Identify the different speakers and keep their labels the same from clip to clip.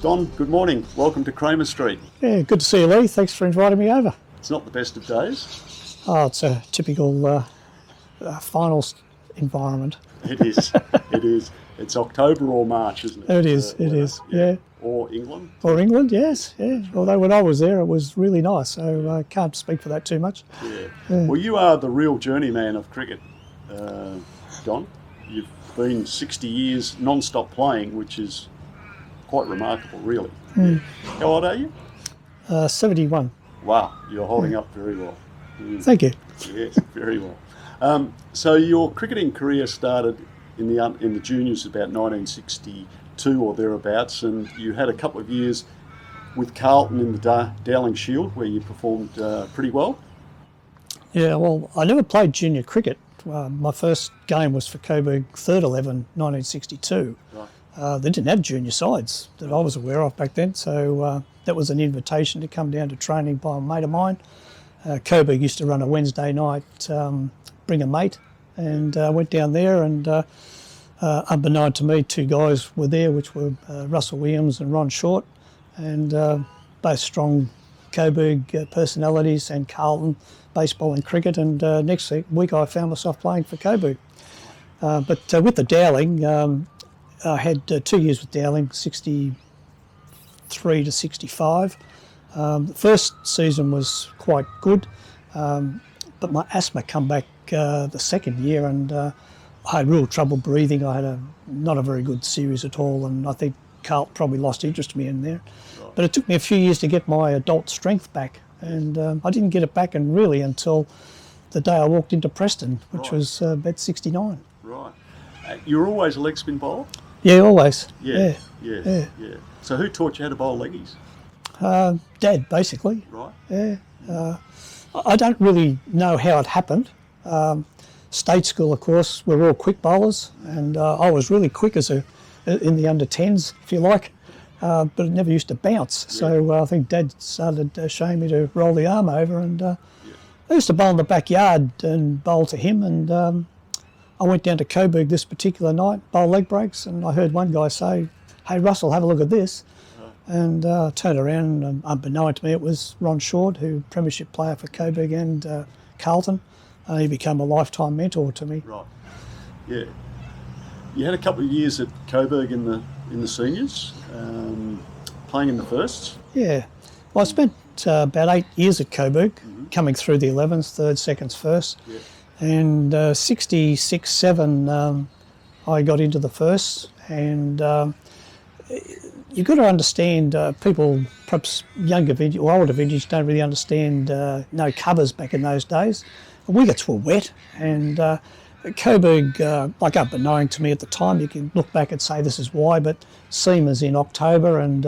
Speaker 1: Don, good morning. Welcome to Kramer Street.
Speaker 2: Yeah, good to see you, Lee. Thanks for inviting me over.
Speaker 1: It's not the best of days.
Speaker 2: Oh, it's a typical finals environment.
Speaker 1: It is. It is. It's October or March, isn't it?
Speaker 2: It is, yeah.
Speaker 1: Or England.
Speaker 2: Or England, yes, yeah. Although when I was there, it was really nice, so I can't speak for that too much.
Speaker 1: Yeah. Well, you are the real journeyman of cricket, Don. You've been 60 years non-stop playing, which is quite remarkable, really. Yeah. How old are you?
Speaker 2: 71.
Speaker 1: Wow, you're holding up very well.
Speaker 2: Thank you.
Speaker 1: Yes, very well. So your cricketing career started in the juniors about 1962 or thereabouts, and you had a couple of years with Carlton in the Dowling Shield where you performed pretty well.
Speaker 2: Yeah, well, I never played junior cricket. My first game was for Coburg, Third 11, 1962. Right. They didn't have junior sides that I was aware of back then, so that was an invitation to come down to training by a mate of mine. Coburg used to run a Wednesday night, bring a mate, and went down there, and unbeknown to me, two guys were there, which were Russell Williams and Ron Short, and both strong Coburg personalities, and Carlton, baseball and cricket, and next week I found myself playing for Coburg. But with the Dowling, I had 2 years with Dowling, 63 to 65. The first season was quite good, but my asthma come back the second year, and I had real trouble breathing. I had not a very good series at all, and I think Carl probably lost interest in me in there. Right. But it took me a few years to get my adult strength back, and I didn't get it back until the day I walked into Preston, which was about 69.
Speaker 1: Right. You were always a leg spin bowler?
Speaker 2: Yeah, always.
Speaker 1: Yeah. So who taught you how to bowl leggies?
Speaker 2: Dad, basically.
Speaker 1: Right.
Speaker 2: Yeah. I don't really know how it happened. State school, of course, we're all quick bowlers, and I was really quick in the under-10s, if you like, but it never used to bounce. Yeah. So I think Dad started showing me to roll the arm over, and I used to bowl in the backyard and bowl to him, and I went down to Coburg this particular night, bowl leg breaks, and I heard one guy say, "Hey Russell, have a look at this." And I turned around, and unbeknown to me, it was Ron Short, who premiership player for Coburg and Carlton. He became a lifetime mentor to me.
Speaker 1: Right. Yeah. You had a couple of years at Coburg in the seniors, playing in the firsts.
Speaker 2: Yeah. Well, I spent about 8 years at Coburg, coming through the 11s, third, seconds, first. Yeah. And 66, 7, I got into the first, and you've got to understand, people, perhaps younger vintage or older vintage, don't really understand no covers back in those days. The wickets were wet, and Coburg, like unbeknown to me at the time, you can look back and say this is why, but seamers in October and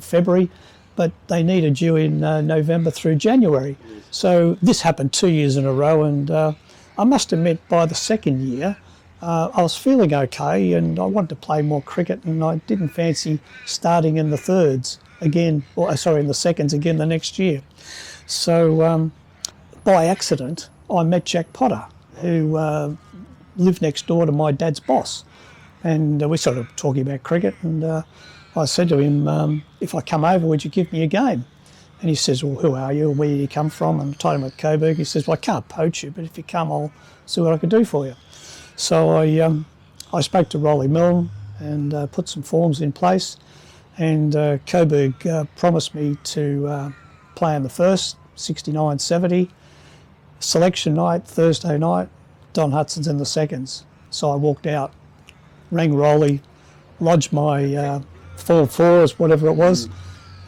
Speaker 2: February, but they needed you in November through January. Yes. So this happened 2 years in a row, and I must admit by the second year, I was feeling okay, and I wanted to play more cricket, and I didn't fancy starting in the thirds again, in the seconds again the next year. So by accident, I met Jack Potter, who lived next door to my dad's boss, and we started talking about cricket, and I said to him, if I come over, would you give me a game? And he says, well, who are you, where do you come from? And I told him at Coburg. He says, well, I can't poach you, but if you come, I'll see what I can do for you. So I spoke to Rolly Milne and put some forms in place, and Coburg promised me to play in the first, 69-70, selection night, Thursday night, Don Hudson's in the seconds. So I walked out, rang Rolly, lodged my 4-4s, whatever it was,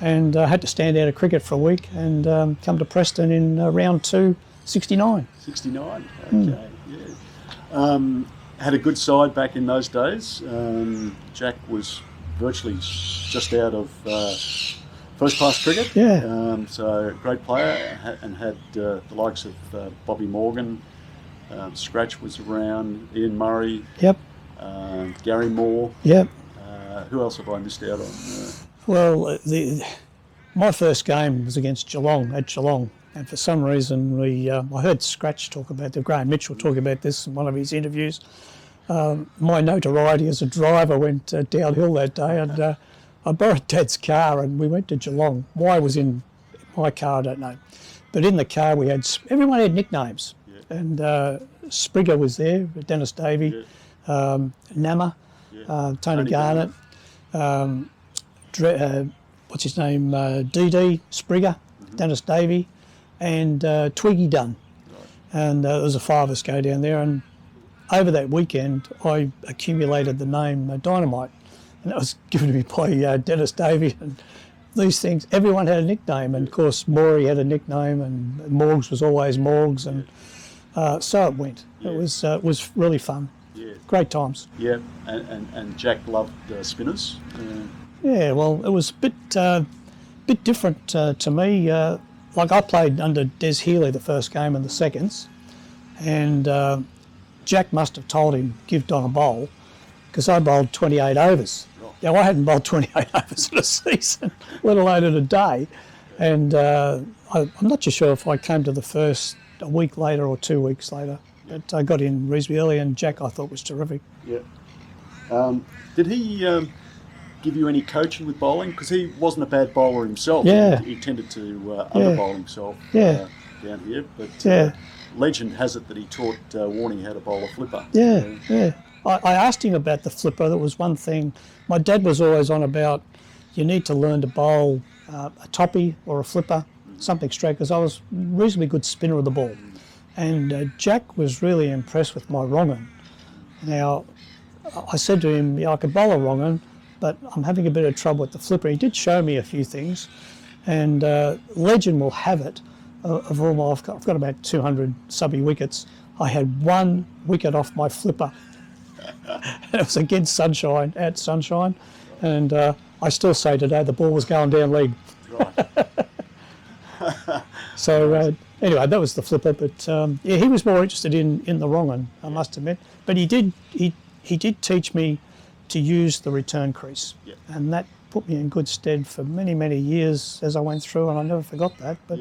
Speaker 2: and had to stand out of cricket for a week, and come to Preston in round 2, 69.
Speaker 1: 69, okay, yeah. Had a good side back in those days. Jack was virtually just out of first-class cricket.
Speaker 2: Yeah.
Speaker 1: So great player, and had the likes of Bobby Morgan. Scratch was around, Ian Murray.
Speaker 2: Yep.
Speaker 1: Gary Moore.
Speaker 2: Yep.
Speaker 1: Who else have I missed out on?
Speaker 2: Well, my first game was against Geelong, at Geelong, and for some reason I heard Scratch talk about, Graham Mitchell talk about this in one of his interviews. My notoriety as a driver went downhill that day, and I borrowed Dad's car and we went to Geelong. Why I was in my car, I don't know. But in the car everyone had nicknames.
Speaker 1: Yeah.
Speaker 2: And Sprigger was there, Dennis Davey, Nammer, Tony Garnett, what's his name, DD, Sprigger, Dennis Davey, and Twiggy Dunn. Right. And there was 5 of us go down there, and over that weekend I accumulated the name Dynamite, and that was given to me by Dennis Davey. And these things, everyone had a nickname, and of course Maury had a nickname, and Morgs was always Morgs, and so it went. Yeah. It was really fun. Yeah. Great times.
Speaker 1: Yeah, and Jack loved spinners.
Speaker 2: Yeah, well, it was a bit different to me. Like I played under Des Healy the first game and the seconds, and Jack must have told him, give Don a bowl, because I bowled 28 overs. Right. Now, I hadn't bowled 28 overs in a season, let alone in a day. And I'm not too sure if I came to the first a week later or 2 weeks later. But I got in reasonably early, and Jack I thought was terrific.
Speaker 1: Yeah. Did he give you any coaching with bowling? Because he wasn't a bad bowler himself.
Speaker 2: Yeah.
Speaker 1: He tended to under-bowl himself down here. But legend has it that he taught Warnie how to bowl a flipper.
Speaker 2: Yeah. I asked him about the flipper. That was one thing. My dad was always on about, you need to learn to bowl a toppy or a flipper, something straight, because I was a reasonably good spinner of the ball. And Jack was really impressed with my wrong-un. Now, I said to him, I could bowl a wrong-un, but I'm having a bit of trouble with the flipper. He did show me a few things, and legend will have it, of all my, I've got about 200 subby wickets. I had 1 wicket off my flipper. It was against Sunshine, at Sunshine, and I still say today the ball was going down leg. Right. So anyway, that was the flipper. But he was more interested in the wrong-un, I must admit. But he did teach me to use the return crease, and that put me in good stead for many, many years as I went through, and I never forgot that. But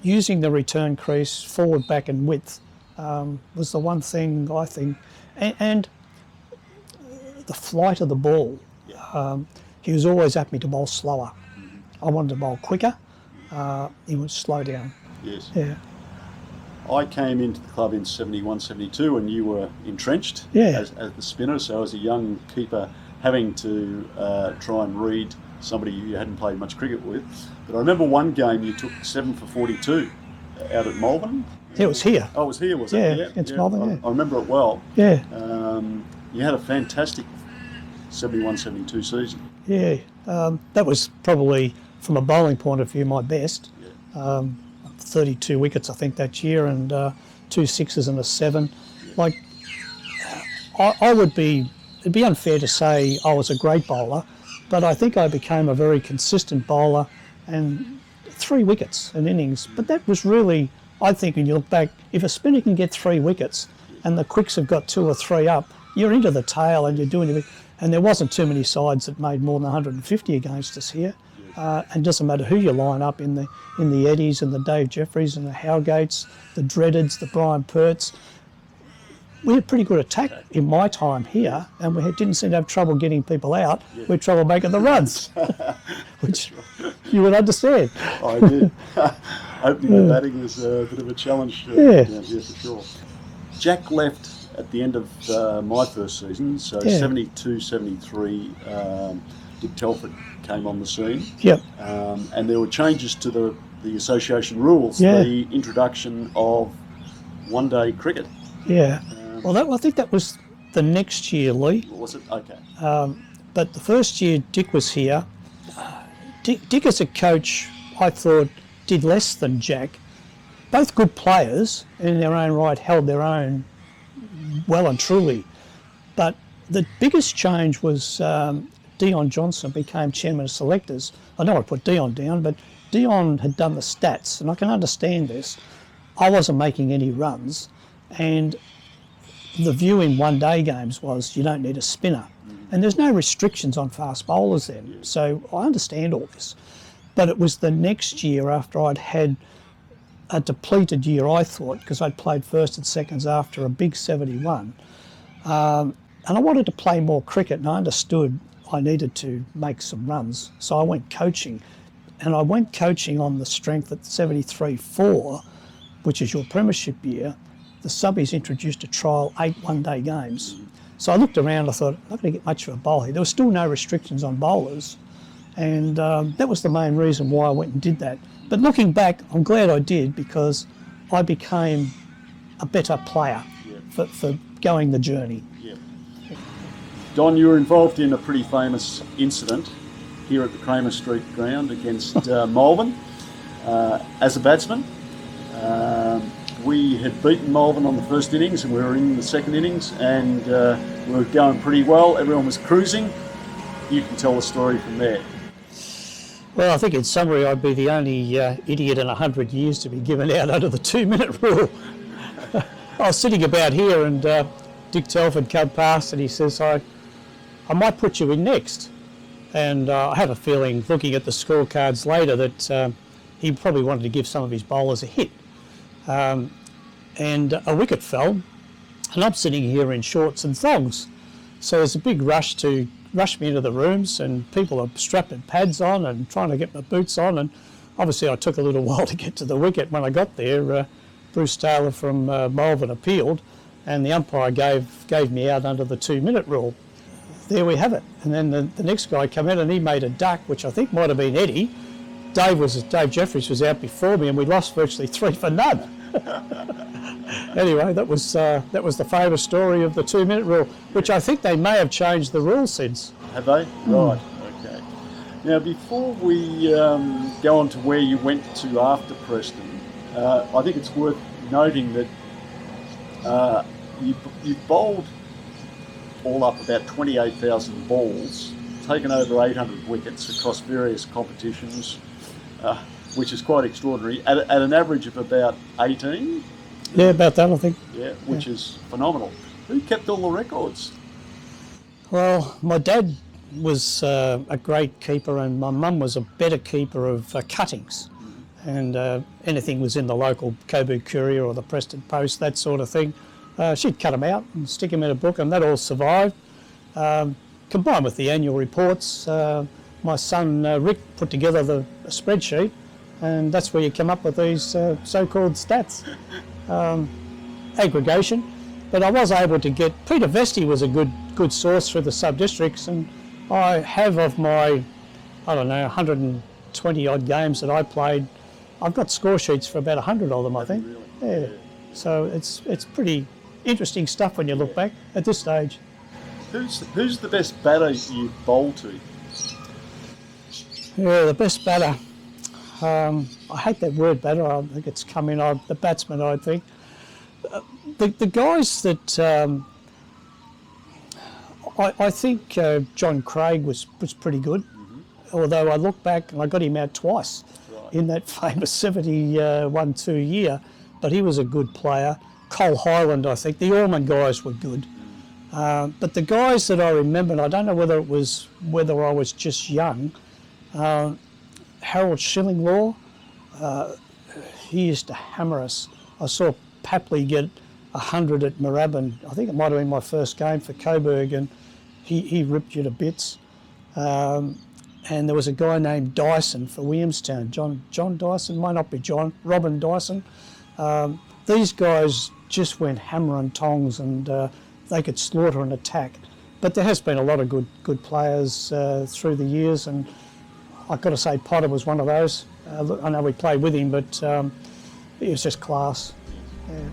Speaker 2: using the return crease, forward, back, and width was the one thing I think, and the flight of the ball. He was always at me to bowl slower. I wanted to bowl quicker. He would slow down.
Speaker 1: Yes.
Speaker 2: Yeah.
Speaker 1: I came into the club in 71, 72, and you were entrenched as the spinner. So as a young keeper, having to try and read somebody you hadn't played much cricket with. But I remember one game you took 7 for 42 out at Melbourne.
Speaker 2: It was here.
Speaker 1: Oh, it was here, was it?
Speaker 2: Yeah, against Melbourne,
Speaker 1: I remember it well.
Speaker 2: Yeah.
Speaker 1: You had a fantastic 71, 72 season.
Speaker 2: Yeah. That was probably, from a bowling point of view, my best. 32 wickets, I think, that year, and 2 sixes and a 7. Like, it'd be unfair to say I was a great bowler, but I think I became a very consistent bowler, and 3 wickets in innings. But that was really, I think, when you look back, if a spinner can get 3 wickets and the quicks have got 2 or 3 up, you're into the tail and you're doing it. And there wasn't too many sides that made more than 150 against us here. And it doesn't matter who you line up in the Eddies and the Dave Jeffreys and the Howgates, the Dreadeds, the Brian Perts. We had pretty good attack in my time here, and we didn't seem to have trouble getting people out. We had trouble making the runs, which you would understand.
Speaker 1: I did. Opening the batting was a bit of a challenge down here for sure. Jack left at the end of my first season, so 72, 73, Dick Telford came on the scene.
Speaker 2: Yep.
Speaker 1: And there were changes to the association rules, the introduction of one-day cricket.
Speaker 2: Yeah. I think that was the next year, Lee.
Speaker 1: Was it? Okay.
Speaker 2: But the first year Dick was here, Dick as a coach, I thought, did less than Jack. Both good players in their own right, held their own well and truly. But the biggest change was Dion Johnson became chairman of selectors. I know I put Dion down, but Dion had done the stats, and I can understand this. I wasn't making any runs, and the view in one-day games was you don't need a spinner. And there's no restrictions on fast bowlers then, so I understand all this. But it was the next year after I'd had a depleted year, I thought, because I'd played first and seconds after a big 71. And I wanted to play more cricket, and I understood I needed to make some runs. So I went coaching, and I went coaching on the strength that 73-4, which is your premiership year, the subbies introduced a trial 8 one-day games. So I looked around, I thought, I'm not going to get much of a bowl here. There were still no restrictions on bowlers, and that was the main reason why I went and did that. But looking back, I'm glad I did, because I became a better player for going the journey.
Speaker 1: Yeah. Don, you were involved in a pretty famous incident here at the Kramer Street ground against Melbourne as a batsman. We had beaten Melbourne on the first innings, and we were in the second innings, and we were going pretty well. Everyone was cruising. You can tell the story from there.
Speaker 2: Well, I think in summary, I'd be the only idiot in 100 years to be given out under the 2-minute rule. I was sitting about here, and Dick Telford came past, and he says, I might put you in next. And I have a feeling, looking at the scorecards later, that he probably wanted to give some of his bowlers a hit. And a wicket fell, and I'm sitting here in shorts and thongs. So there's a big rush to rush me into the rooms, and people are strapping pads on and trying to get my boots on. And obviously I took a little while to get to the wicket. When I got there, Bruce Taylor from Melbourne appealed, and the umpire gave me out under the 2-minute rule. There we have it. And then the next guy came in, and he made a duck, which I think might have been Eddie. Dave Jeffries was out before me, and we lost virtually 3 for none. Anyway, that was the famous story of the 2-minute rule, which I think they may have changed the rule since.
Speaker 1: Have they? Right. Okay. Now, before we go on to where you went to after Preston, I think it's worth noting that you bowled all up about 28,000 balls, taken over 800 wickets across various competitions, which is quite extraordinary, at an average of about 18.
Speaker 2: Yeah, about that, I think.
Speaker 1: Yeah, which is phenomenal. Who kept all the records?
Speaker 2: Well, my dad was a great keeper, and my mum was a better keeper of cuttings. And anything was in the local Coburg Courier or the Preston Post, that sort of thing. She'd cut them out and stick them in a book, and that all survived. Combined with the annual reports, my son Rick put together a spreadsheet, and that's where you come up with these so-called stats. Aggregation, but I was able to get, Peter Vesti was a good source through the sub-districts, and I have, of my, 120 odd games that I played, I've got score sheets for about 100 of them, I think.
Speaker 1: Really?
Speaker 2: Yeah. So it's pretty interesting stuff when you look back at this stage.
Speaker 1: Who's the best batter you bowled to?
Speaker 2: Yeah, the best batter. I hate that word batter. I think it's come in. The batsman, I think. The guys that I think John Craig was pretty good. Mm-hmm. Although I look back and I got him out twice in that famous 71-2 year. But he was a good player. Cole Highland, I think. The Ormond guys were good. But the guys that I remember, and I don't know whether I was just young. Harold Shillinglaw, he used to hammer us. I saw Papley get 100 at Moorabbin. I think it might have been my first game for Coburg, and he ripped you to bits. And there was a guy named Dyson for Williamstown. John Dyson, might not be John, Robin Dyson. These guys just went hammer and tongs, and they could slaughter an attack. But there has been a lot of good players through the years, and I've got to say Potter was one of those. I know we played with him, but it was just class. Yeah.